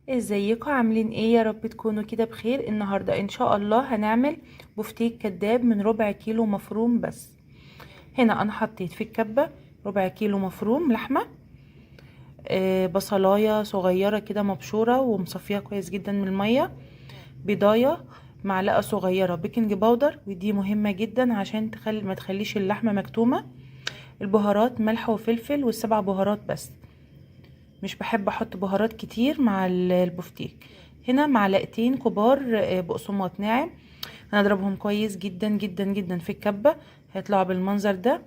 ازيكم عاملين ايه؟ يا رب تكونوا كده بخير. النهارده ان شاء الله هنعمل بفتيك كداب من ربع كيلو مفروم بس. هنا انا حطيت في الكبه ربع كيلو مفروم لحمه، بصلايه صغيره كده مبشوره ومصفيها كويس جدا من الميه، بيضايه، معلقه صغيره بيكنج باودر، ودي مهمه جدا عشان ما تخليش اللحمه مكتومه. البهارات ملح وفلفل والسبع بهارات بس، مش بحب احط بهارات كتير مع البفتيك. هنا معلقتين كبار بقسماط ناعم، هنضربهم كويس جدا جدا جدا في الكبة، هيطلعوا بالمنظر ده.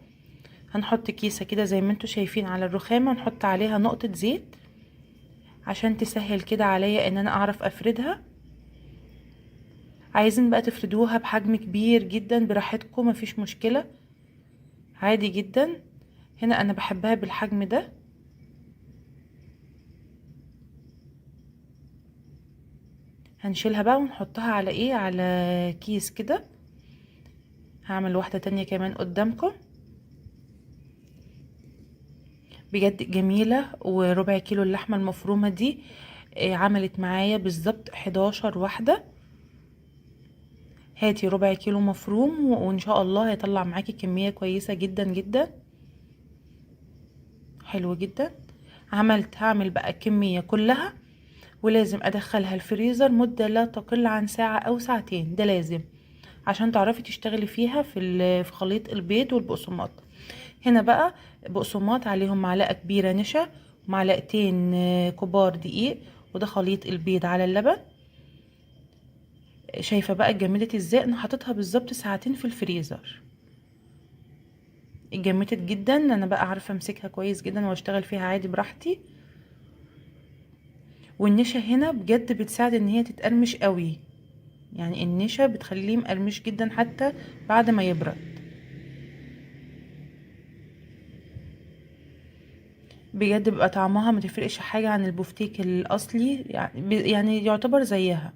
هنحط كيسة كده زي ما انتوا شايفين على الرخامة، نحط عليها نقطة زيت عشان تسهل كده عليا ان انا اعرف افردها. عايزين بقى تفردوها بحجم كبير جدا براحتكم، مفيش مشكلة، عادي جدا. هنا انا بحبها بالحجم ده. هنشيلها بقى ونحطها على ايه، على كيس كده. هعمل واحدة تانية كمان قدامكم، بجد جميلة. وربع كيلو اللحمة المفرومة دي عملت معايا بالظبط 11 واحدة. هاتي ربع كيلو مفروم وان شاء الله هيطلع معاكي كمية كويسة جدا جدا، حلو جدا. هعمل بقى كمية كلها، ولازم ادخلها الفريزر مدة لا تقل عن ساعة او ساعتين، ده لازم عشان تعرفي تشتغلي فيها في خليط البيض والبقسماط. هنا بقى بقسماط عليهم معلقة كبيرة نشا، ومعلقتين كبار دقيق، وده خليط البيض على اللبن. شايفة بقى اتجمدت ازاي؟ انا حطيتها بالظبط ساعتين في الفريزر، اتجمدت جدا. انا بقى عارفة امسكها كويس جدا واشتغل فيها عادي براحتي. والنشا هنا بجد بتساعد ان هي تتقرمش قوي، يعني النشا بتخليه مقرمش جدا حتى بعد ما يبرد. بجد بيبقى طعمها ما تفرقش حاجة عن البفتيك الاصلي، يعني يعتبر زيها.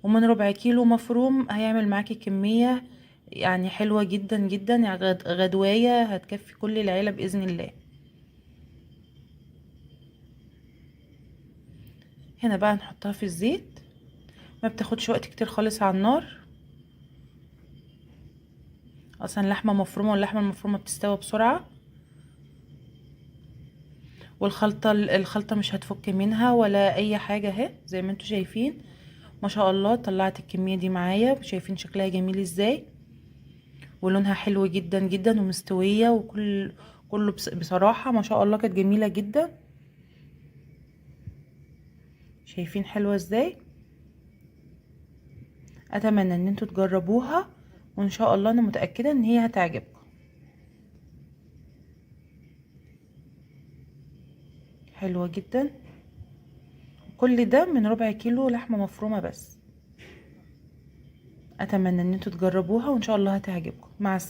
ومن ربع كيلو مفروم هيعمل معاكي كمية يعني حلوة جدا جدا، يعني غدواية هتكفي كل العيلة بإذن الله. هنا بقى نحطها في الزيت، ما بتاخدش وقت كتير خالص على النار، اصلا لحمة مفرومة واللحمة المفرومة بتستوي بسرعة. الخلطة مش هتفك منها ولا اي حاجة اهي زي ما انتوا شايفين. ما شاء الله طلعت الكمية دي معايا، شايفين شكلها جميل ازاي، ولونها حلو جدا جدا ومستوية، كله بصراحة ما شاء الله كانت جميلة جدا. شايفين حلوة ازاي؟ اتمنى ان انتوا تجربوها، وان شاء الله انا متأكدة ان هي هتعجبكم. حلوة جدا. كل ده من ربع كيلو لحمة مفرومة بس. اتمنى ان انتوا تجربوها وان شاء الله هتعجبكم. مع